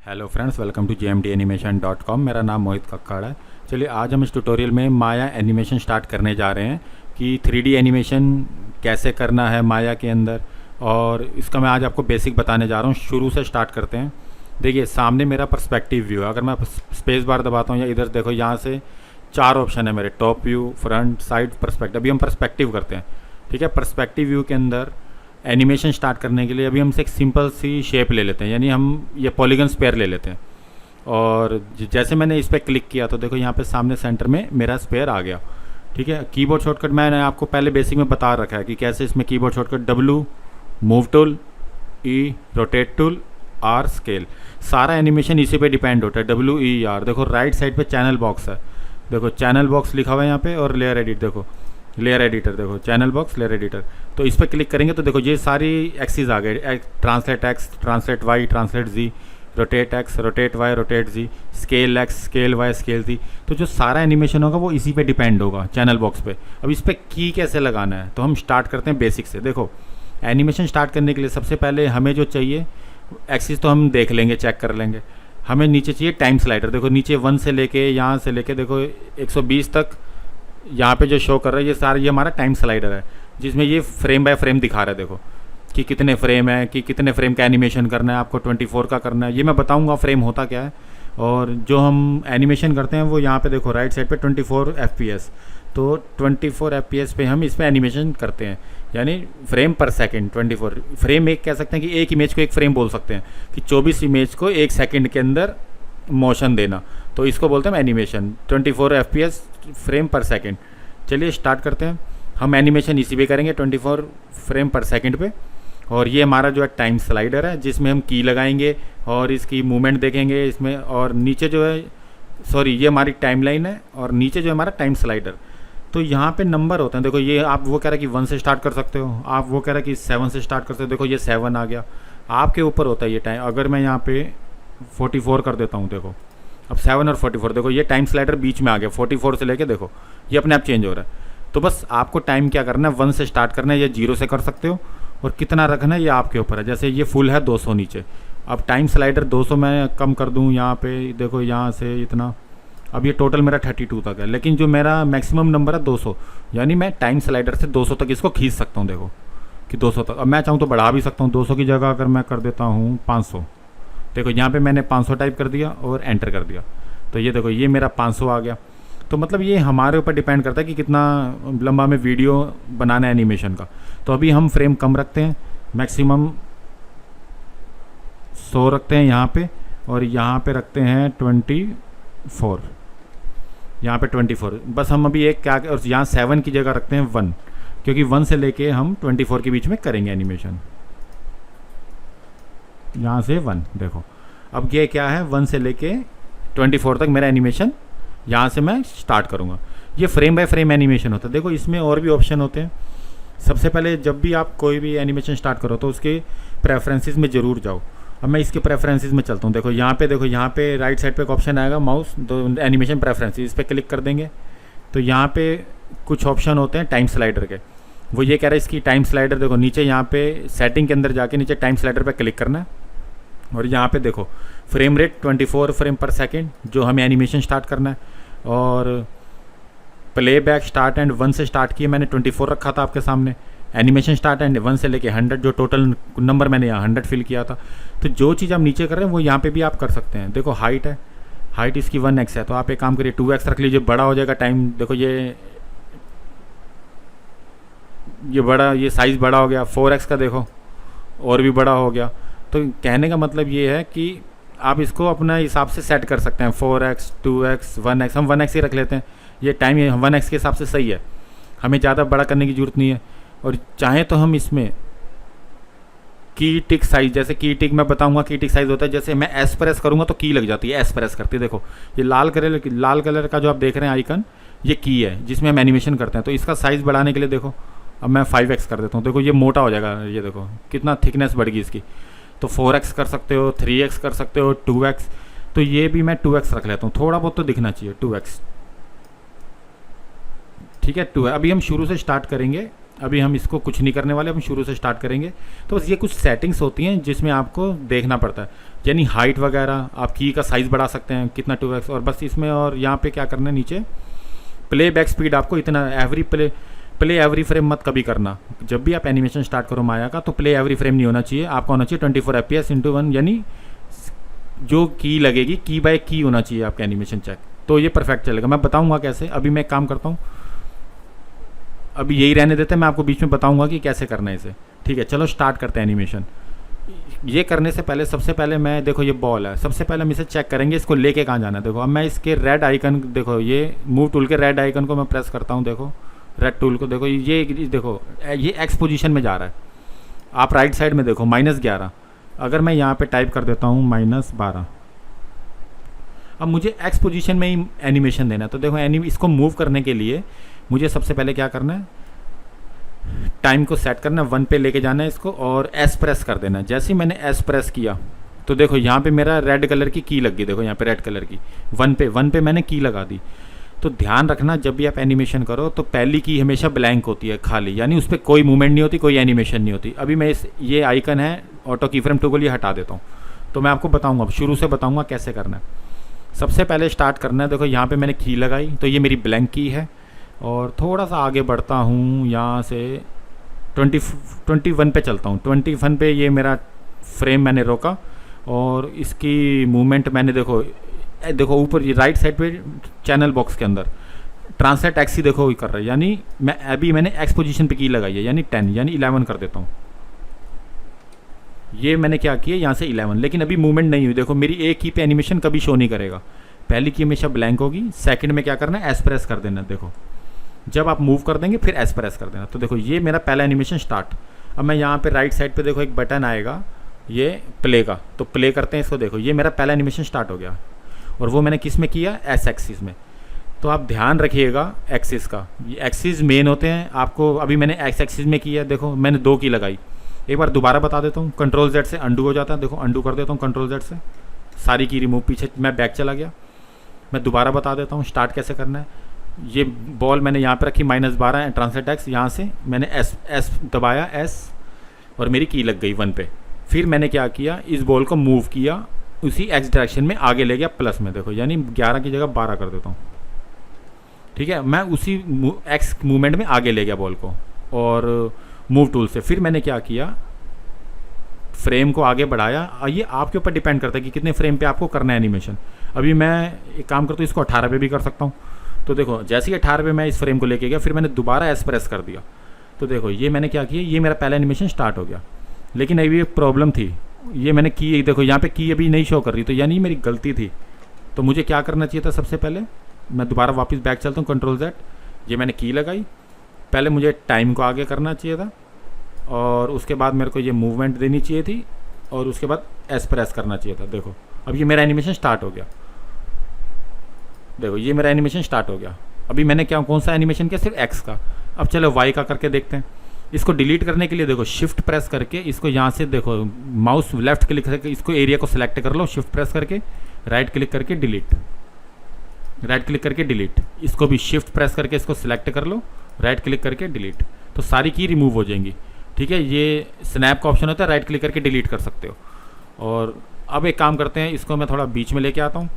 Hello friends, welcome to jmdanimation.com। मेरा नाम मोहित कक्कड़ है। चलिए आज हम इस ट्यूटोरियल में माया एनिमेशन स्टार्ट करने जा रहे हैं कि 3D एनिमेशन कैसे करना है माया के अंदर, और इसका मैं आज आपको बेसिक बताने जा रहा हूँ। शुरू से स्टार्ट करते हैं। देखिए सामने मेरा पर्सपेक्टिव व्यू है। अगर मैं स्पेस बार दबाता हूँ या इधर देखो, यहाँ से 4 ऑप्शन है मेरे, top view, front, side, perspective. अभी हम पर्सपेक्टिव करते हैं, ठीक है। पर्सपेक्टिव व्यू के अंदर एनिमेशन स्टार्ट करने के लिए अभी हमसे एक सिंपल सी शेप ले लेते हैं, यानी हम ये पॉलीगन स्पेयर ले लेते हैं। और जैसे मैंने इस पर क्लिक किया तो देखो यहाँ पे सामने सेंटर में मेरा स्पेयर आ गया, ठीक है। कीबोर्ड शॉर्टकट मैंने आपको पहले बेसिक में बता रखा है कि कैसे इसमें keyboard shortcut W, move tool, E, rotate tool, R, scale. सारा एनिमेशन इसी पे डिपेंड होता है, WER। देखो राइट साइड पे चैनल बॉक्स है, देखो चैनल बॉक्स लिखा हुआ है यहाँ पे, और लेयर एडिट, देखो लेयर एडिटर, देखो चैनल बॉक्स, लेयर एडिटर। तो इस पर क्लिक करेंगे तो देखो ये सारी एक्सिस आ गए, translate x, translate y, translate z, rotate x, rotate y, rotate z, scale x, scale y, scale z. तो जो सारा एनिमेशन होगा वो इसी पे डिपेंड होगा, चैनल बॉक्स पे। अब इस पर की कैसे लगाना है तो हम स्टार्ट करते हैं बेसिक से। देखो एनिमेशन स्टार्ट करने के लिए सबसे पहले हमें जो चाहिए, एक्सिस तो हम देख लेंगे, चेक कर लेंगे। हमें नीचे चाहिए टाइम स्लाइडर। देखो नीचे 1 से लेके, यहाँ से लेके देखो 120 तक यहाँ पे जो शो कर रहा है, ये सारा ये हमारा टाइम स्लाइडर है, जिसमें ये फ्रेम बाय फ्रेम दिखा रहा है। देखो कि कितने फ्रेम है, कि कितने फ्रेम का एनिमेशन करना है, आपको 24 का करना है, ये मैं बताऊंगा फ्रेम होता क्या है। और जो हम एनिमेशन करते हैं वो यहाँ पे देखो राइट साइड पे 24 FPS। तो 24 FPS पे हम इस पर एनिमेशन करते हैं, यानी फ्रेम पर सेकेंड 24 फ्रेम। एक कह सकते हैं कि एक इमेज को एक फ्रेम बोल सकते हैं, कि 24 इमेज को 1 सेकेंड के अंदर मोशन देना, तो इसको बोलते हैं एनिमेशन। 24 FPS फ्रेम पर सेकंड। चलिए स्टार्ट करते हैं। हम एनिमेशन इसी पे करेंगे 24 फ्रेम पर सेकंड पे। और ये हमारा जो है टाइम स्लाइडर है, जिसमें हम की लगाएंगे और इसकी मूवमेंट देखेंगे इसमें। और नीचे जो है, सॉरी, ये हमारी टाइमलाइन है, और नीचे जो है हमारा टाइम स्लाइडर। तो यहाँ पे नंबर होते हैं, देखो ये आप वो कह रहे हैं कि 1 से स्टार्ट कर सकते हो, आप वो कह रहे हैं कि 7 से स्टार्ट कर सकते हो। देखो ये 7 आ गया, आपके ऊपर होता है ये टाइम। अगर मैं यहाँ पे 44 कर देता हूँ, देखो अब 7 और 44, देखो ये टाइम स्लाइडर बीच में आ गया। 44 से लेके देखो ये अपने आप चेंज हो रहा है। तो बस आपको टाइम क्या करना है, 1 से स्टार्ट करना है, या 0 से कर सकते हो, और कितना रखना है ये आपके ऊपर है। जैसे ये फुल है 200 नीचे, अब टाइम स्लाइडर 200 मैं कम कर दूँ यहाँ पे, देखो यहाँ से इतना। अब ये टोटल मेरा 32 तक है, लेकिन जो मेरा मैक्सिमम नंबर है 200, यानी मैं टाइम स्लाइडर से 200 तक इसको खींच सकता हूँ। देखो कि 200 तक। अब मैं चाहूँ तो बढ़ा भी सकता हूँ, 200 की जगह अगर मैं कर देता हूँ 500। देखो यहाँ पे मैंने 500 टाइप कर दिया और एंटर कर दिया, तो ये देखो ये मेरा 500 आ गया। तो मतलब ये हमारे ऊपर डिपेंड करता है कि कितना लंबा में वीडियो बनाना है एनिमेशन का। तो अभी हम फ्रेम कम रखते हैं, मैक्सिमम 100 रखते हैं यहाँ पे, और यहाँ पे रखते हैं 24, यहाँ पे 24। बस हम अभी एक क्या, और यहाँ 7 की जगह रखते हैं 1, क्योंकि 1 से लेके हम 24 के बीच में करेंगे एनिमेशन। यहाँ से 1, देखो अब ये क्या है, 1 से लेके 24 तक मेरा एनिमेशन यहाँ से मैं स्टार्ट करूँगा। ये फ्रेम बाय फ्रेम एनिमेशन होता है। देखो इसमें और भी ऑप्शन होते हैं। सबसे पहले जब भी आप कोई भी एनिमेशन स्टार्ट करो तो उसके प्रेफरेंसेस में ज़रूर जाओ। अब मैं इसके प्रेफरेंसेस में चलता हूँ। देखो यहाँ पे राइट साइड पे एक ऑप्शन आएगा माउस, तो एनिमेशन प्रेफरेंसेस, इस पर क्लिक कर देंगे तो यहाँ पे कुछ ऑप्शन होते हैं टाइम स्लाइडर के। वो ये कह रहा है इसकी टाइम स्लाइडर, देखो नीचे यहाँ पे सेटिंग के अंदर जाके नीचे टाइम स्लाइडर पर क्लिक करना है, और यहाँ पे देखो फ्रेम रेट 24 फ्रेम पर सेकेंड जो हमें एनिमेशन स्टार्ट करना है। और प्लेबैक स्टार्ट एंड 1 से स्टार्ट किया मैंने, 24 रखा था आपके सामने। एनिमेशन स्टार्ट एंड 1 से लेके 100, जो टोटल नंबर मैंने यहाँ 100 फिल किया था। तो जो चीज़ आप नीचे कर रहे हैं वो यहाँ पे भी आप कर सकते हैं। देखो हाइट है, हाइट इसकी 1x है, तो आप एक काम करिए 2x रख लीजिए, बड़ा हो जाएगा टाइम। देखो ये बड़ा, ये साइज़ बड़ा हो गया। 4x का देखो और भी बड़ा हो गया। तो कहने का मतलब ये है कि आप इसको अपना हिसाब से सेट कर सकते हैं, 4x, 2x, 1x। हम 1x ही रख लेते हैं, ये टाइम 1x के हिसाब से सही है, हमें ज़्यादा बड़ा करने की ज़रूरत नहीं है। और चाहे तो हम इसमें की टिक साइज़, जैसे की टिक मैं बताऊंगा की टिक साइज़ होता है, जैसे मैं एस प्रेस करूँगा तो की लग जाती है, एस प्रेस करती है। देखो ये लाल कलर का जो आप देख रहे हैं आइकन, ये की है जिसमें हम एनिमेशन करते हैं। तो इसका साइज़ बढ़ाने के लिए देखो अब मैं 5x कर देता हूँ। देखो ये मोटा हो जाएगा, ये देखो कितना थिकनेस बढ़ गई इसकी। तो 4x कर सकते हो, 3x कर सकते हो, 2x। तो ये भी मैं 2x रख लेता हूँ, थोड़ा बहुत तो दिखना चाहिए 2x, ठीक है। 2 अभी हम शुरू से स्टार्ट करेंगे अभी हम इसको कुछ नहीं करने वाले, हम शुरू से स्टार्ट करेंगे। तो बस ये कुछ सेटिंग्स होती हैं जिसमें आपको देखना पड़ता है, यानी हाइट वगैरह, आप की का साइज़ बढ़ा सकते हैं कितना 2x, और बस इसमें। और यहाँ पे क्या करना है, नीचे प्ले बैक स्पीड आपको इतना, एवरी प्ले एवरी फ्रेम मत कभी करना। जब भी आप एनिमेशन स्टार्ट करो माया का, तो प्ले एवरी फ्रेम नहीं होना चाहिए, आपका होना चाहिए 24 FPS × 1, यानी जो की लगेगी की बाय की होना चाहिए आपका एनिमेशन चेक, तो ये परफेक्ट चलेगा। मैं बताऊंगा कैसे। अभी मैं एक काम करता हूँ, अभी यही रहने देते हैं, मैं आपको बीच में बताऊंगा कि कैसे करना है इसे। ठीक है, चलो स्टार्ट करते हैं एनिमेशन। ये करने से पहले, सबसे पहले मैं, देखो ये बॉल है, सबसे पहले हम इसे चेक करेंगे इसको लेके कहाँ जाना है। देखो अब मैं इसके रेड आइकन, देखो ये मूव टूल के रेड आइकन को मैं प्रेस करता हूँ, देखो रेड टूल को, देखो ये देखो ये एक्स पोजीशन में जा रहा है। आप राइट साइड में देखो -11, अगर मैं यहाँ पे टाइप कर देता हूँ -12, अब मुझे एक्स पोजीशन में ही एनिमेशन देना है। तो देखो इसको मूव करने के लिए मुझे सबसे पहले क्या करना है, टाइम को सेट करना है, 1 पे लेके जाना है इसको, और एस प्रेस कर देना है। जैसे ही मैंने एस प्रेस किया तो देखो यहाँ पे मेरा रेड कलर की की लग गई, देखो यहाँ पे रेड कलर की 1 पे मैंने की लगा दी। तो ध्यान रखना, जब भी आप एनिमेशन करो तो पहली की हमेशा ब्लैंक होती है, खाली, यानी उस पर कोई मूवमेंट नहीं होती, कोई एनिमेशन नहीं होती। अभी मैं ये आइकन है ऑटो की फ्रेम टूल, ये हटा देता हूँ। तो मैं आपको बताऊँगा, अब शुरू से बताऊँगा कैसे करना है। सबसे पहले स्टार्ट करना है, देखो यहाँ पे मैंने की लगाई, तो ये मेरी ब्लैंक की है, और थोड़ा सा आगे बढ़ता हूँ, यहाँ से 21 पे चलता हूँ। 21 पे ये मेरा फ्रेम मैंने रोका, और इसकी मूवमेंट मैंने देखो ऊपर ये राइट साइड पे चैनल बॉक्स के अंदर ट्रांसलेट एक्स ही देखो कर रहा है, यानी मैंने एक्स पोजीशन पे की लगाई है, यानी 10, यानी 11 कर देता हूँ। ये मैंने क्या किया, यहाँ से 11, लेकिन अभी मूवमेंट नहीं हुई। देखो मेरी एक की पे एनिमेशन कभी शो नहीं करेगा, पहली की हमेशा ब्लैंक होगी। सेकंड में क्या करना है, एस प्रेस कर देना। देखो जब आप मूव कर देंगे फिर एस प्रेस कर देना। तो देखो ये मेरा पहला एनिमेशन स्टार्ट। अब मैं यहाँ पे राइट साइड पे देखो एक बटन आएगा ये प्ले का, तो प्ले करते हैं इसको। देखो ये मेरा पहला एनिमेशन स्टार्ट हो गया, और वो मैंने किस में किया, एस एक्सिस में। तो आप ध्यान रखिएगा एक्सिस का, ये एक्सिस मेन होते हैं आपको। अभी मैंने एक्स एक्सिस में किया, देखो मैंने 2 की लगाई। एक बार दोबारा बता देता हूँ, कंट्रोल Z से अंडू हो जाता है, देखो अंडू कर देता हूँ कंट्रोल Z से, सारी की रिमूव, पीछे मैं बैक चला गया। मैं दोबारा बता देता हूँ स्टार्ट कैसे करना है। ये बॉल मैंने यहाँ पे रखी -12 ट्रांसलेट एक्स, यहाँ से मैंने एस दबाया S, और मेरी की लग गई 1 पे। फिर मैंने क्या किया, इस बॉल को मूव किया, उसी एक्स डायरेक्शन में आगे ले गया प्लस में, देखो यानी 11 की जगह 12 कर देता हूँ। ठीक है, मैं उसी एक्स मूवमेंट में आगे ले गया बॉल को, और मूव टूल से। फिर मैंने क्या किया, फ्रेम को आगे बढ़ाया। ये आपके ऊपर डिपेंड करता है कि कितने फ्रेम पे आपको करना है एनिमेशन। अभी मैं एक काम करता हूँ, इसको 18 पे भी कर सकता हूँ। तो देखो जैसे ही 18 पे मैं इस फ्रेम को लेके गया, फिर मैंने दोबारा एस प्रेस कर दिया। तो देखो ये मैंने क्या किया, ये मेरा पहला एनिमेशन स्टार्ट हो गया। लेकिन अभी एक प्रॉब्लम थी, ये मैंने की, देखो यहाँ पे की अभी नहीं शो कर रही, तो यानी मेरी गलती थी। तो मुझे क्या करना चाहिए था, सबसे पहले मैं दोबारा वापस बैक चलता हूँ, कंट्रोल Z, ये मैंने की लगाई। पहले मुझे टाइम को आगे करना चाहिए था, और उसके बाद मेरे को ये मूवमेंट देनी चाहिए थी, और उसके बाद एस प्रेस करना चाहिए था। देखो अब ये मेरा एनिमेशन स्टार्ट हो गया। देखो ये मेरा एनिमेशन स्टार्ट हो गया। अभी मैंने क्या, कौन सा एनिमेशन किया, सिर्फ एक्स का। अब चलो वाई का करके देखते हैं। इसको डिलीट करने के लिए देखो शिफ्ट प्रेस करके इसको यहाँ से, देखो माउस लेफ्ट क्लिक करके इसको एरिया को सिलेक्ट कर लो, शिफ्ट प्रेस करके राइट क्लिक करके डिलीट, राइट क्लिक करके डिलीट। इसको भी शिफ्ट प्रेस करके इसको सिलेक्ट कर लो, राइट क्लिक करके डिलीट, तो सारी की रिमूव हो जाएंगी। ठीक है, ये स्नैप का ऑप्शन होता है, राइट क्लिक करके डिलीट कर सकते हो। और अब एक काम करते हैं, इसको मैं थोड़ा बीच में लेके आता हूँ।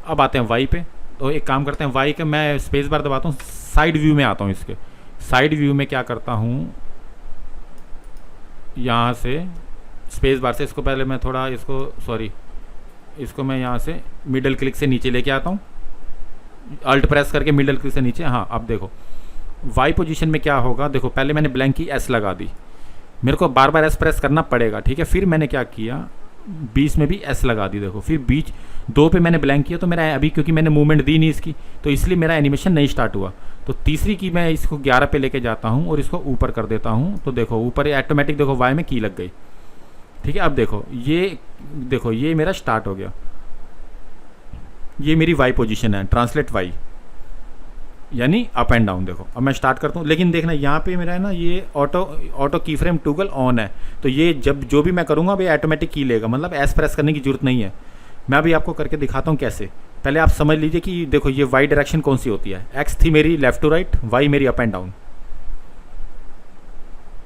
अब आते हैं वाई पे। तो एक काम करते हैं, वाई के मैं स्पेस बार दबाता हूँ, साइड व्यू में आता हूँ। इसके साइड व्यू में क्या करता हूँ, यहाँ से स्पेस बार से इसको पहले मैं थोड़ा इसको मैं यहाँ से मिडल क्लिक से नीचे लेके आता हूँ, अल्ट प्रेस करके मिडल क्लिक से नीचे। हाँ अब देखो वाई पोजीशन में क्या होगा, देखो पहले मैंने ब्लैंक की एस लगा दी, मेरे को बार बार एस प्रेस करना पड़ेगा। ठीक है, फिर मैंने क्या किया, बीच में भी एस लगा दी। देखो फिर बीच 2 पे मैंने ब्लैंक किया, तो मेरा अभी क्योंकि मैंने मूवमेंट दी नहीं इसकी, तो इसलिए मेरा एनिमेशन नहीं स्टार्ट हुआ। तो तीसरी की मैं इसको 11 पे लेके जाता हूँ, और इसको ऊपर कर देता हूँ। तो देखो ऊपर ऑटोमेटिक देखो वाई में की लग गई। ठीक है, अब देखो ये मेरा स्टार्ट हो गया। ये मेरी वाई पोजीशन है, ट्रांसलेट वाई यानी अप एंड डाउन। देखो अब मैं स्टार्ट करता हूँ, लेकिन देखना यहाँ पे मेरा है ना, ये ऑटो की फ्रेम टूगल ऑन है। तो ये जब जो भी मैं करूँगा ये ऑटोमेटिक की लेगा, मतलब एस प्रेस करने की जरूरत नहीं है। मैं अभी आपको करके दिखाता हूँ कैसे। पहले आप समझ लीजिए कि देखो ये वाई डायरेक्शन कौन सी होती है, एक्स थी मेरी लेफ्ट टू राइट, वाई मेरी अप एंड डाउन।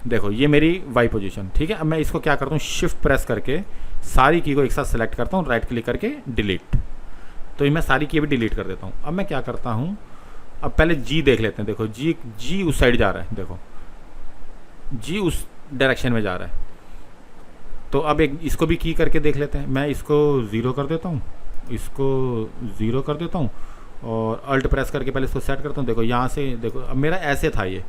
देखो ये मेरी वाई पोजीशन, ठीक है। अब मैं इसको क्या करता हूँ, शिफ्ट प्रेस करके सारी की को एक साथ सेलेक्ट करता हूँ, राइट क्लिक करके डिलीट। तो ये मैं सारी की भी डिलीट कर देता हूँ। अब मैं क्या करता हूँ, अब पहले जी देख लेते हैं। देखो जी उस साइड जा रहा है, देखो जी उस डायरेक्शन में जा रहा है। तो अब एक इसको भी की करके देख लेते हैं। मैं इसको 0 कर देता हूँ, इसको 0 कर देता हूँ और अल्ट प्रेस करके पहले इसको सेट करता हूँ। देखो यहाँ से देखो, अब मेरा ऐसे था ये,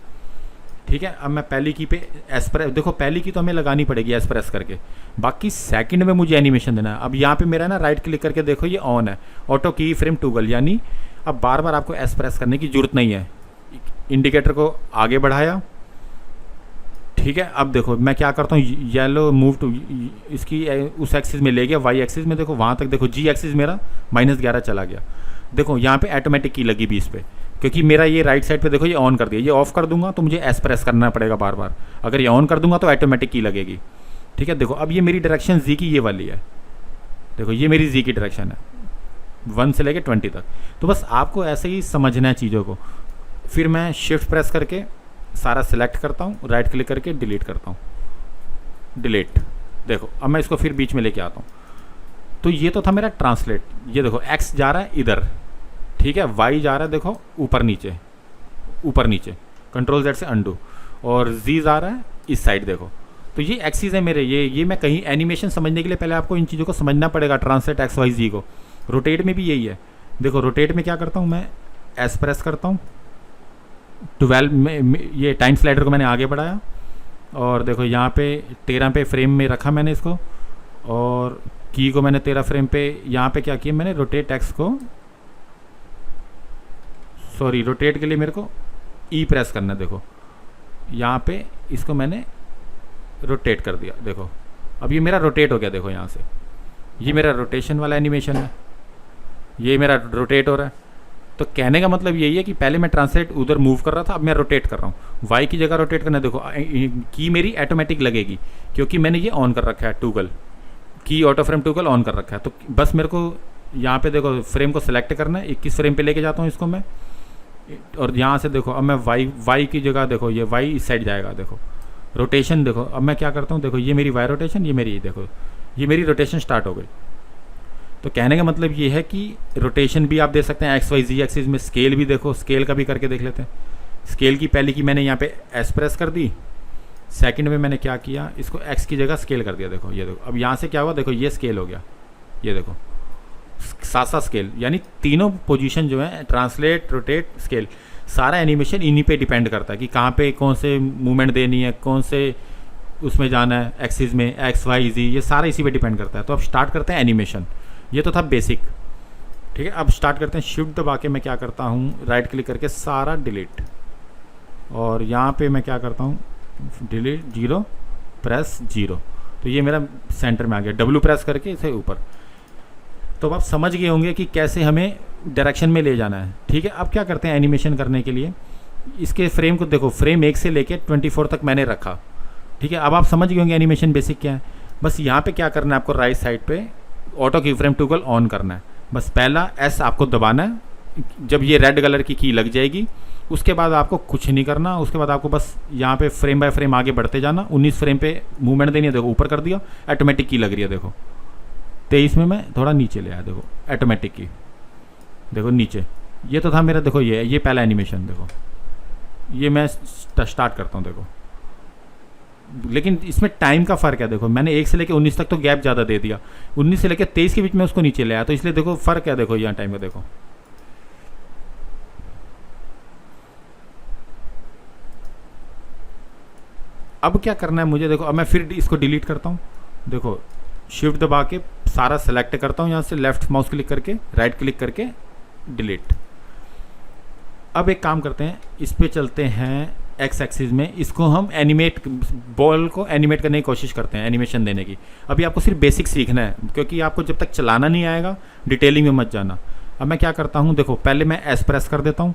ठीक है। अब मैं पहली की पे एस प्रेस, देखो पहली की तो हमें लगानी पड़ेगी एस प्रेस करके, बाकी सेकंड में मुझे एनिमेशन देना है। अब यहाँ पे मेरा ना राइट क्लिक करके देखो ये ऑन है, ऑटो की फ्रेम टूगल, यानी अब बार बार आपको एस प्रेस करने की जरूरत नहीं है। इंडिकेटर को आगे बढ़ाया, ठीक है। अब देखो मैं क्या करता हूँ, येलो मूव टू इसकी उस एक्सिस में ले गया, वाई एक्सिस में देखो वहाँ तक, देखो जी एक्सिस मेरा -11 चला गया। देखो यहाँ पे ऑटोमेटिक की लगी 20 पे, क्योंकि मेरा ये राइट साइड पे देखो ये ऑन कर दिया। ये ऑफ कर दूंगा तो मुझे एस प्रेस करना पड़ेगा बार बार, अगर ये ऑन कर दूंगा तो ऑटोमेटिक की लगेगी, ठीक है। देखो अब ये मेरी डायरेक्शन जी की ये वाली है, देखो ये मेरी जी की डायरेक्शन है 1 से लेके 20 तक। तो बस आपको ऐसे ही समझना है चीज़ों को। फिर मैं शिफ्ट प्रेस करके सारा सिलेक्ट करता हूँ, राइट क्लिक करके डिलीट करता हूँ, डिलीट। देखो अब मैं इसको फिर बीच में लेके आता हूँ। तो ये तो था मेरा ट्रांसलेट। ये देखो एक्स जा रहा है इधर, ठीक है, वाई जा रहा है देखो ऊपर नीचे, ऊपर नीचे, कंट्रोल Z से अंडू, और जी जा रहा है इस साइड देखो। तो ये एक्सिस है मेरे, ये मैं कहीं एनिमेशन समझने के लिए पहले आपको इन चीज़ों को समझना पड़ेगा, ट्रांसलेट एक्स वाई जी को। रोटेट में भी यही है। देखो रोटेट में क्या करता हूँ मैं, एस प्रेस करता हूँ, 12 में ये टाइम स्लाइडर को मैंने आगे बढ़ाया, और देखो यहाँ पे 13 पे फ्रेम में रखा मैंने इसको, और की को मैंने 13 फ्रेम पे, यहाँ पे क्या किया मैंने, रोटेट एक्स को, सॉरी रोटेट के लिए मेरे को ई प्रेस करना है। देखो यहाँ पे इसको मैंने रोटेट कर दिया। देखो अब ये मेरा रोटेट हो गया, देखो यहाँ से ये मेरा रोटेशन वाला एनिमेशन है, ये मेरा रोटेट हो रहा है। तो कहने का मतलब यही है कि पहले मैं ट्रांसलेट उधर मूव कर रहा था, अब मैं रोटेट कर रहा हूँ। वाई की जगह रोटेट करना, देखो की मेरी ऑटोमेटिक लगेगी क्योंकि मैंने ये ऑन कर रखा है, टूगल की ऑटो फ्रेम टूगल ऑन कर रखा है। तो बस मेरे को यहाँ पे देखो फ्रेम को सिलेक्ट करना है, 21 फ्रेम पे लेके जाता हूँ इसको मैं, और यहाँ से देखो अब मैं वाई की जगह देखो ये वाई इस साइड जाएगा। देखो रोटेशन देखो, अब मैं क्या करता हूँ, देखो ये मेरी वाई रोटेशन, ये मेरी, देखो ये मेरी रोटेशन स्टार्ट हो गई। तो कहने का मतलब ये है कि रोटेशन भी आप दे सकते हैं एक्स वाई जी एक्सिस में, स्केल भी देखो, स्केल का भी करके देख लेते हैं। स्केल की पहली की मैंने यहाँ पे एस प्रेस कर दी, सेकंड में मैंने क्या किया, इसको एक्स की जगह स्केल कर दिया। देखो ये देखो अब यहाँ से क्या हुआ, देखो ये स्केल हो गया, ये देखो 7 स्केल, यानी तीनों पोजीशन जो है ट्रांसलेट रोटेट स्केल, सारा एनिमेशन इन्हीं पे डिपेंड करता है कि कहाँ पे कौन से मूवमेंट देनी है, कौन से उसमें जाना है, एक्सिस में एक्स वाई जी, ये सारा इसी पे डिपेंड करता है। तो अब स्टार्ट करते हैं एनिमेशन। ये तो था बेसिक, ठीक है। अब स्टार्ट करते हैं। शिफ्ट दबा के मैं क्या करता हूँ, राइट क्लिक करके सारा डिलीट, और यहाँ पे मैं क्या करता हूँ, डिलीट 0 प्रेस 0। तो ये मेरा सेंटर में आ गया, W प्रेस करके इसे ऊपर। तो आप समझ गए होंगे कि कैसे हमें डायरेक्शन में ले जाना है, ठीक है। अब क्या करते हैं एनिमेशन करने के लिए, इसके फ्रेम को देखो, फ्रेम 1 से लेके 24 तक मैंने रखा, ठीक है। अब आप समझ गए होंगे एनिमेशन बेसिक क्या है। बस यहाँ पे क्या करना है आपको, राइट साइड पे ऑटो की फ्रेम टूगल ऑन करना है। बस पहला एस आपको दबाना है, जब ये रेड कलर की लग जाएगी उसके बाद आपको कुछ नहीं करना। उसके बाद आपको बस यहाँ पे फ्रेम बाय फ्रेम आगे बढ़ते जाना। 19 फ्रेम पे मूवमेंट देनी है, देखो ऊपर कर दिया, ऑटोमेटिक की लग रही है। देखो 23 में मैं थोड़ा नीचे ले आया, देखो ऑटोमेटिक की, देखो नीचे। ये तो था मेरा, देखो ये पहला एनिमेशन, देखो ये मैं स्टार्ट करता हूँ। देखो लेकिन इसमें टाइम का फ़र्क है, देखो मैंने 1 से लेकर 19 तक तो गैप ज़्यादा दे दिया, 19 से लेकर 23 के बीच में उसको नीचे ले आया, तो इसलिए देखो फ़र्क है। देखो यहाँ टाइम का देखो, अब क्या करना है मुझे, देखो अब मैं फिर इसको डिलीट करता हूँ। देखो शिफ्ट दबा के सारा सेलेक्ट करता हूँ, यहाँ से लेफ्ट माउस क्लिक करके राइट क्लिक करके डिलीट। अब एक काम करते हैं, इस पे चलते हैं एक्स एक्सिस में, इसको हम एनिमेट, बॉल को एनिमेट करने की कोशिश करते हैं, एनिमेशन देने की। अभी आपको सिर्फ बेसिक सीखना है, क्योंकि आपको जब तक चलाना नहीं आएगा डिटेलिंग में मत जाना। अब मैं क्या करता हूँ, देखो पहले मैं एस प्रेस कर देता हूँ,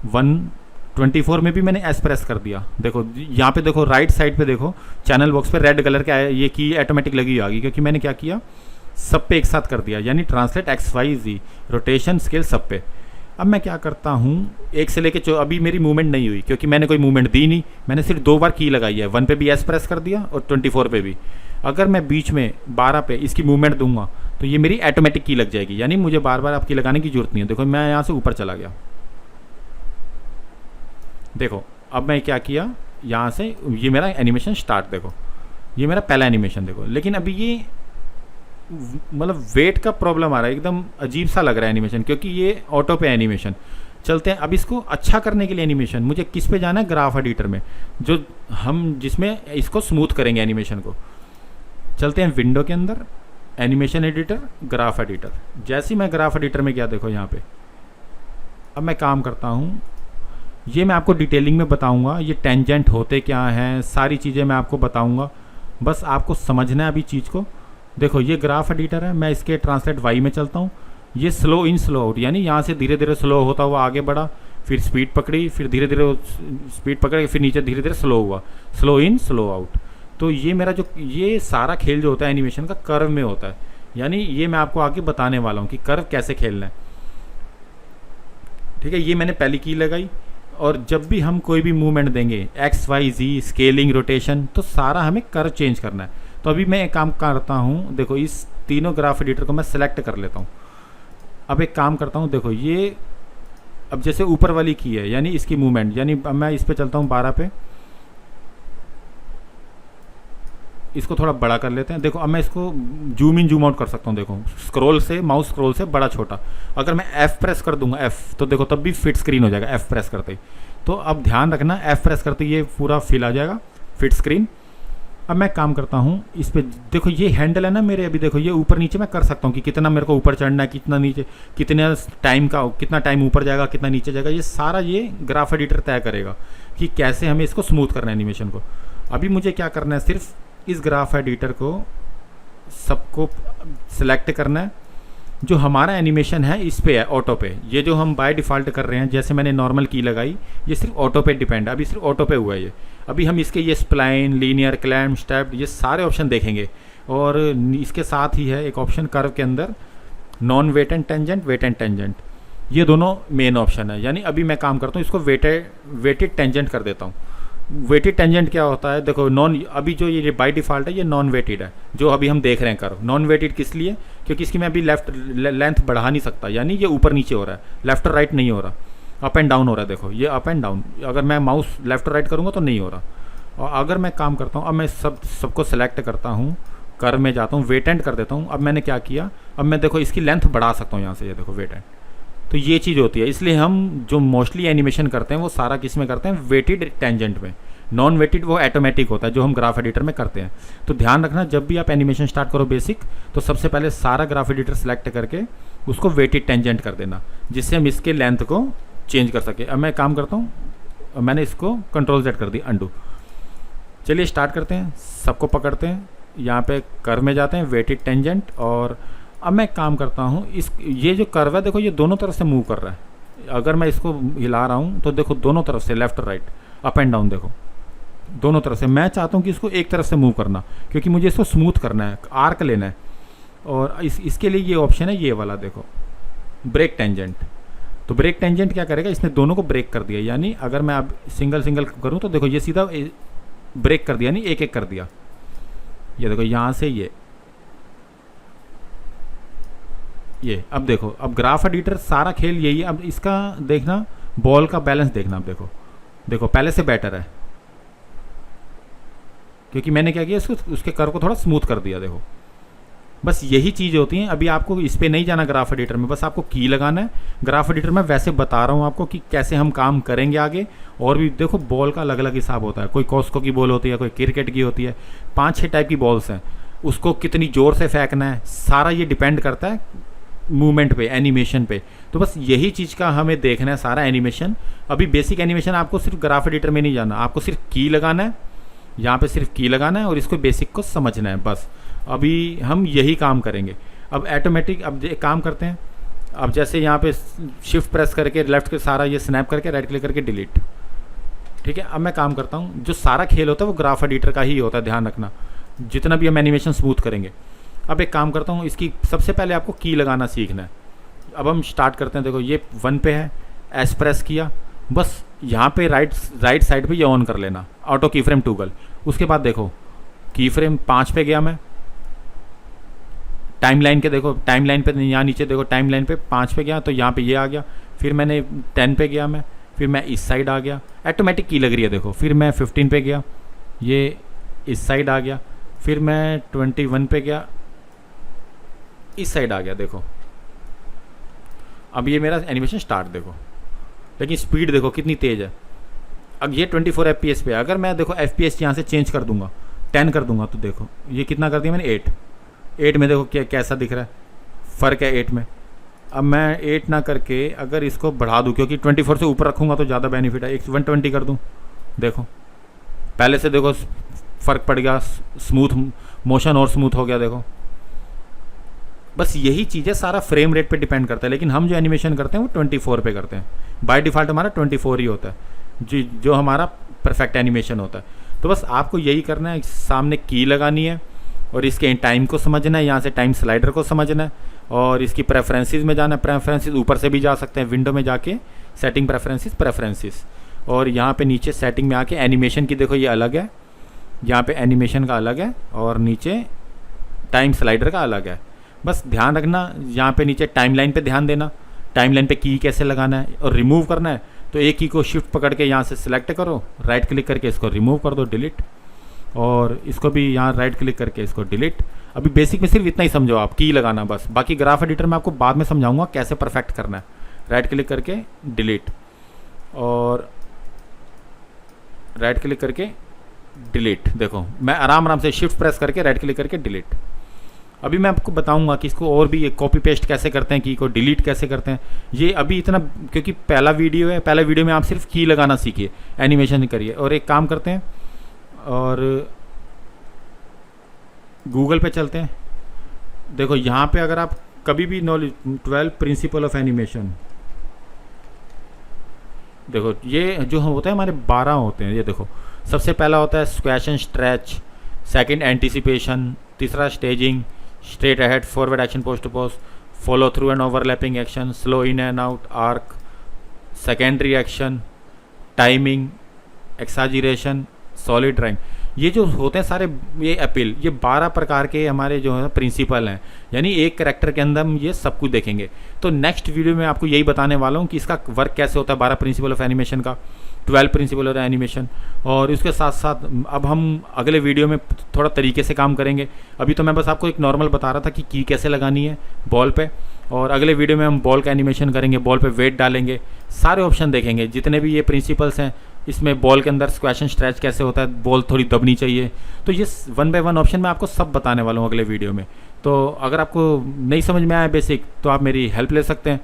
124 में भी मैंने एस प्रेस कर दिया। देखो यहाँ पे देखो राइट साइड पे देखो चैनल बॉक्स पे रेड कलर के ये की ऑटोमेटिक लगी आ गई, क्योंकि मैंने क्या किया, सब पे एक साथ कर दिया, यानी ट्रांसलेट एक्स वाई जी, रोटेशन स्केल सब पे। अब मैं क्या करता हूँ, एक से लेके अभी मेरी मूवमेंट नहीं हुई क्योंकि मैंने कोई मूवमेंट दी नहीं, मैंने सिर्फ 2 बार की लगाई है, 1 पे भी एस प्रेस कर दिया और 24 पे भी। अगर मैं बीच में 12 पे इसकी मूवमेंट दूंगा तो ये मेरी ऑटोमेटिक की लग जाएगी, यानी मुझे बार बार आपकी लगाने की जरूरत नहीं है। देखो मैं यहाँ से ऊपर चला गया, देखो अब मैं क्या किया, यहाँ से ये मेरा एनिमेशन स्टार्ट, देखो ये मेरा पहला एनिमेशन देखो। लेकिन अभी ये मतलब वेट का प्रॉब्लम आ रहा है, एकदम अजीब सा लग रहा है एनिमेशन, क्योंकि ये ऑटो पे एनिमेशन। चलते हैं अब इसको अच्छा करने के लिए एनिमेशन मुझे किस पे जाना है, ग्राफ एडिटर में, जो हम जिसमें इसको स्मूथ करेंगे एनिमेशन को। चलते हैं विंडो के अंदर, एनिमेशन एडिटर, ग्राफ एडिटर। जैसे ही मैं ग्राफ एडिटर में गया, देखो यहाँ पे अब मैं काम करता हूँ, ये मैं आपको डिटेलिंग में बताऊंगा, ये टेंजेंट होते क्या हैं, सारी चीज़ें मैं आपको बताऊंगा, बस आपको समझना है अभी चीज़ को। देखो ये ग्राफ एडिटर है, मैं इसके ट्रांसलेट वाई में चलता हूँ, ये स्लो इन स्लो आउट, यानी यहाँ से धीरे धीरे स्लो होता हुआ आगे बढ़ा, फिर स्पीड पकड़ी, फिर धीरे धीरे स्पीड पकड़, फिर नीचे धीरे धीरे स्लो हुआ, स्लो इन स्लो आउट। तो ये मेरा जो ये सारा खेल जो होता है एनिमेशन का कर्व में होता है, यानी ये मैं आपको आगे बताने वाला हूँ कि कर्व कैसे खेलना है। ठीक है, ये मैंने पहली की लगाई, और जब भी हम कोई भी मूवमेंट देंगे एक्स वाई जी, स्केलिंग, रोटेशन, तो सारा हमें कर्व चेंज करना है। तो अभी मैं एक काम करता हूँ, देखो इस तीनों ग्राफ एडिटर को मैं सेलेक्ट कर लेता हूँ। अब एक काम करता हूँ, देखो ये अब जैसे ऊपर वाली की है यानी इसकी मूवमेंट, यानी अब मैं इस पे चलता हूँ 12 पे, इसको थोड़ा बड़ा कर लेते हैं। देखो अब मैं इसको जूम इन जूम आउट कर सकता हूँ, देखो स्क्रॉल से, माउस स्क्रॉल से बड़ा छोटा। अगर मैं F प्रेस कर दूंगा F, तो देखो तब भी फिट स्क्रीन हो जाएगा F प्रेस करते ही। तो अब ध्यान रखना F प्रेस करते ही ये पूरा फिल आ जाएगा, फिट स्क्रीन। अब मैं काम करता हूँ इस पर, देखो ये हैंडल है ना मेरे, अभी देखो ये ऊपर नीचे मैं कर सकता हूँ कि कितना मेरे को ऊपर चढ़ना है, कितना नीचे, कितना टाइम का, कितना टाइम ऊपर जाएगा, कितना नीचे जाएगा, ये सारा ये ग्राफ एडिटर तय करेगा कि कैसे हमें इसको स्मूथ करना है एनिमेशन को। अभी मुझे क्या करना है, सिर्फ इस ग्राफ एडिटर को सबको सिलेक्ट करना है, जो हमारा एनिमेशन है इस पे है ऑटो पे। ये जो हम बाय डिफ़ॉल्ट कर रहे हैं, जैसे मैंने नॉर्मल की लगाई, ये सिर्फ ऑटो पे डिपेंड है, अभी सिर्फ ऑटो पे हुआ है ये। अभी हम इसके ये स्प्लाइन, लीनियर, क्लैम्प, स्टेप, ये सारे ऑप्शन देखेंगे, और इसके साथ ही है एक ऑप्शन कर्व के अंदर non wet and tangent, wet and tangent, ये दोनों मेन ऑप्शन है। यानी अभी मैं काम करता हूँ, इसको वेटेड टेंजेंट कर देता हूँ। वेटेड टेंजेंट क्या होता है, देखो नॉन, अभी जो ये बाय डिफ़ॉल्ट है ये नॉन वेटेड है, जो अभी हम देख रहे हैं कर्व। नॉन वेटेड किस लिए, क्योंकि इसकी मैं अभी लेफ्ट लेंथ बढ़ा नहीं सकता, यानी ये ऊपर नीचे हो रहा है, लेफ्ट और राइट नहीं हो रहा, अप एंड डाउन हो रहा है। देखो ये अप एंड डाउन, अगर मैं माउस लेफ्ट और राइट करूँगा तो नहीं हो रहा। और अगर मैं काम करता हूँ, अब मैं सबको सेलेक्ट करता हूँ, कर्व में जाता हूँ, वेट एंड कर देता हूँ। अब मैंने क्या किया, अब मैं देखो इसकी लेंथ बढ़ा सकता हूँ यहाँ से, ये देखो वेट एंड। तो ये चीज़ होती है, इसलिए हम जो मोस्टली एनिमेशन करते हैं वो सारा किस में करते हैं, वेटेड टेंजेंट में। नॉन वेटेड वो ऑटोमेटिक होता है जो हम ग्राफ एडिटर में करते हैं। तो ध्यान रखना, जब भी आप एनिमेशन स्टार्ट करो बेसिक, तो सबसे पहले सारा ग्राफ एडिटर सेलेक्ट करके उसको वेटेड टेंजेंट कर देना, जिससे हम इसके लेंथ को चेंज कर सके। अब मैं काम करता हूँ, मैंने इसको कंट्रोल Z कर दी, अंडू। चलिए स्टार्ट करते हैं, सबको पकड़ते हैं, यहाँ पे कर्व में जाते हैं, वेटेड टेंजेंट। और अब मैं काम करता हूँ, इस ये जो कर्व है देखो ये दोनों तरफ से मूव कर रहा है। अगर मैं इसको हिला रहा हूँ तो देखो दोनों तरफ से, लेफ्ट और राइट, अप एंड डाउन, देखो दोनों तरफ से। मैं चाहता हूँ कि इसको एक तरफ से मूव करना, क्योंकि मुझे इसको स्मूथ करना है, आर्क लेना है। और इसके लिए ये ऑप्शन है ये वाला, देखो ब्रेक टेंजेंट। तो ब्रेक टेंजेंट क्या करेगा, इसने दोनों को ब्रेक कर दिया, यानी अगर मैं अब सिंगल सिंगल करूँ तो देखो ये सीधा ब्रेक कर दिया, यानी एक एक कर दिया। ये देखो यहाँ से ये अब देखो, अब ग्राफ एडिटर सारा खेल यही है। अब इसका देखना, बॉल का बैलेंस देखना, अब देखो पहले से बेटर है, क्योंकि मैंने क्या किया, इसको उसके कर्व को थोड़ा स्मूथ कर दिया। देखो बस यही चीज़ होती है। अभी आपको इस पर नहीं जाना ग्राफ एडिटर में, बस आपको की लगाना है। ग्राफ एडिटर में वैसे बता रहा हूँ आपको कि कैसे हम काम करेंगे आगे। और भी देखो बॉल का अलग अलग हिसाब होता है, कोई कॉस्को की बॉल होती है, कोई क्रिकेट की होती है, 5-6 टाइप की बॉल्स हैं, उसको कितनी ज़ोर से फेंकना है, सारा ये डिपेंड करता है मूवमेंट पे, एनिमेशन पे। तो बस यही चीज़ का हमें देखना है सारा एनिमेशन। अभी बेसिक एनिमेशन आपको सिर्फ ग्राफ एडिटर में नहीं जाना, आपको सिर्फ की लगाना है, यहाँ पे सिर्फ की लगाना है और इसको बेसिक को समझना है बस। अभी हम यही काम करेंगे। अब ऑटोमेटिक, अब एक काम करते हैं, अब जैसे यहाँ पे शिफ्ट प्रेस करके लेफ्ट के सारा ये स्नैप करके राइट क्लिक करके डिलीट, ठीक है। अब मैं काम करता हूँ, जो सारा खेल होता है वो ग्राफ एडिटर का ही होता है, ध्यान रखना, जितना भी हम एनिमेशन स्मूथ करेंगे। अब एक काम करता हूँ, इसकी सबसे पहले आपको की लगाना सीखना है। अब हम स्टार्ट करते हैं। देखो ये 1 पे है, एस प्रेस किया, बस यहाँ पे राइट साइड पे ये ऑन कर लेना, ऑटो की फ्रेम टूगल। उसके बाद देखो की फ्रेम 5 पे गया मैं, टाइमलाइन के देखो टाइमलाइन पे यहाँ नीचे देखो टाइमलाइन पे 5 पे गया तो यहाँ पे ये आ गया। फिर मैंने 10 पे गया मैं, फिर मैं इस साइड आ गया, ऑटोमेटिक की लग रही है देखो। फिर मैं 15 पे गया, ये इस साइड आ गया। फिर मैं 21 पे गया, इस साइड आ गया देखो। अब ये मेरा एनिमेशन स्टार्ट देखो, लेकिन स्पीड देखो कितनी तेज़ है। अब ये 24 FPS पे है। अगर मैं देखो FPS यहाँ से चेंज कर दूंगा, 10 कर दूंगा, तो देखो ये कितना कर दिया मैंने, 8 में देखो कैसा दिख रहा है, फ़र्क है 8 में। अब मैं 8 ना करके अगर इसको बढ़ा दूँ, क्योंकि 24 से ऊपर रखूँगा तो ज़्यादा बेनिफिट है, 120 कर दूँ, देखो पहले से देखो फ़र्क पड़ गया, स्मूथ मोशन और स्मूथ हो गया देखो। बस यही चीज़ें सारा फ्रेम रेट पे डिपेंड करता है, लेकिन हम जो एनिमेशन करते हैं वो 24 पे करते हैं। बाय डिफ़ॉल्ट हमारा 24 ही होता है, जो हमारा परफेक्ट एनिमेशन होता है। तो बस आपको यही करना है, सामने की लगानी है और इसके टाइम को समझना है, यहाँ से टाइम स्लाइडर को समझना है और इसकी प्रेफरेंसेस में जाना है। प्रेफरेंसेस ऊपर से भी जा सकते हैं, विंडो में जाके सेटिंग प्रेफरेंसेस, और यहाँ पे नीचे सेटिंग में आके एनिमेशन की देखो ये अलग है, यहाँ पे एनिमेशन का अलग है और नीचे टाइम स्लाइडर का अलग है। बस ध्यान रखना, यहाँ पे नीचे टाइमलाइन पे ध्यान देना, टाइमलाइन पे की कैसे लगाना है और रिमूव करना है। तो एक की को शिफ्ट पकड़ के यहाँ से सिलेक्ट करो, राइट क्लिक करके इसको रिमूव कर दो, डिलीट, और इसको भी यहाँ राइट क्लिक करके इसको डिलीट। अभी बेसिक में सिर्फ इतना ही समझो आप, की लगाना बस। बाकी ग्राफ एडिटर में आपको बाद में समझाऊंगा कैसे परफेक्ट करना है। राइट क्लिक करके डिलीट और राइट क्लिक करके डिलीट। देखो मैं आराम से शिफ्ट प्रेस करके राइट क्लिक करके डिलीट। अभी मैं आपको बताऊंगा कि इसको और भी कॉपी पेस्ट कैसे करते हैं, की को डिलीट कैसे करते हैं। ये अभी इतना, क्योंकि पहला वीडियो है, पहले वीडियो में आप सिर्फ की लगाना सीखिए, एनिमेशन करिए। और एक काम करते हैं और गूगल पे चलते हैं। देखो यहाँ पे अगर आप कभी भी नॉलेज 12 प्रिंसिपल ऑफ एनिमेशन, देखो ये जो होता है हमारे 12 होते हैं। ये देखो सबसे पहला होता है squash and stretch, second anticipation, तीसरा staging, straight ahead, forward action, pose to pose, follow through and overlapping action, slow in and out, arc, secondary action, timing, exaggeration, solid drawing. ये जो होते हैं सारे ये अपील, ये 12 प्रकार के हमारे जो है प्रिंसिपल हैं, यानी एक कैरेक्टर के अंदर हम ये सब कुछ देखेंगे। तो नेक्स्ट वीडियो में आपको यही बताने वाला हूँ कि इसका वर्क कैसे होता है, 12 प्रिंसिपल ऑफ एनिमेशन का, 12 प्रिंसिपल ऑफ एनिमेशन। और इसके साथ साथ अब हम अगले वीडियो में थोड़ा तरीके से काम करेंगे। अभी तो मैं बस आपको एक नॉर्मल बता रहा था कि की कैसे लगानी है बॉल पे, और अगले वीडियो में हम बॉल का एनिमेशन करेंगे, बॉल पे वेट डालेंगे, सारे ऑप्शन देखेंगे जितने भी ये प्रिंसिपल्स हैं। इसमें बॉल के अंदर स्क्वैश एंड स्ट्रेच कैसे होता है, बॉल थोड़ी दबनी चाहिए, तो ये 1 बाय 1 ऑप्शन मैं आपको सब बताने वाला हूँ अगले वीडियो में। तो अगर आपको नहीं समझ में आया बेसिक, तो आप मेरी हेल्प ले सकते हैं।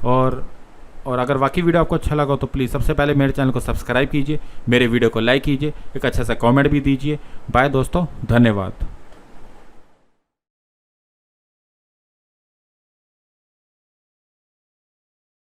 और अगर वाकई वीडियो आपको अच्छा लगा तो प्लीज़ सबसे पहले मेरे चैनल को सब्सक्राइब कीजिए, मेरे वीडियो को लाइक कीजिए, एक अच्छा सा कमेंट भी दीजिए। बाय दोस्तों, धन्यवाद।